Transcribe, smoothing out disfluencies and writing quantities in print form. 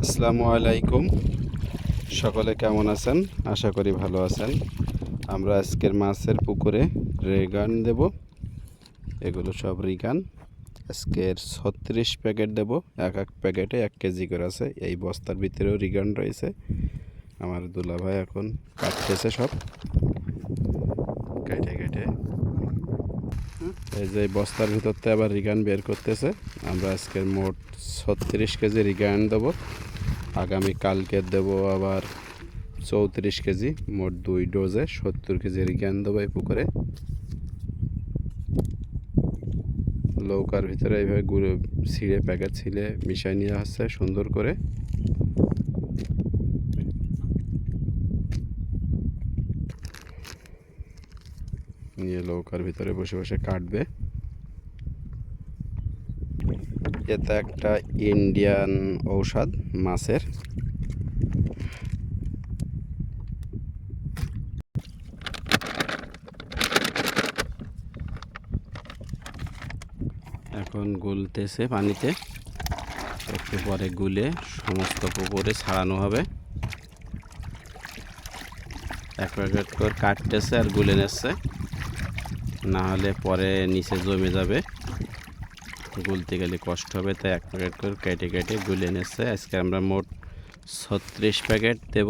আসসালামু আলাইকুম। সকলে কেমন আছেন? আশা করি ভালো আছেন। আমরা আজকের মাছের পুকুরে রিগান দেব। এগুলো সব রিগান। আজকের 36 প্যাকেট দেব। এক এক প্যাকেটে 1 কেজি করে আছে। এই বস্তার ভিতরেও রিগান রয়েছে। আমার দুলাভাই এখন কাটতেছে সব কেটে কেটে। এই যে বস্তার ভিতরতে আবার রিগান বের করতেছে। আমরা আজকের মোট 36 কেজি রিগান দেবো। আগামী কালকে দেবো আবার 34 কেজি, মোট 2 ডোজে 70 কেজি রিগান দেবো এই পুকুরে। নৌকার ভিতরে এইভাবে গুঁড়ো ছিঁড়ে প্যাকেট ছিলে মিশাই নিয়ে আসছে সুন্দর করে। নিয়ে নৌকার ভিতরে বসে বসে কাটবে। এটা একটা ইন্ডিয়ান ঔষধ মাছের। এখন গুলতেছে পানিতে, একটু পরে গুলে সমস্ত পুকুরে ছাড়ানো হবে। এক প্যাকেট করে কাটতেছে আর গুলে নিচ্ছে, না হলে পরে নিচে জমে যাবে, গুলতে গেলে কষ্ট হবে। তাই এক প্যাকেট করে কেটে কেটে গুলে নিচ্ছে। আজকে আমরা মোট 36 প্যাকেট দেব।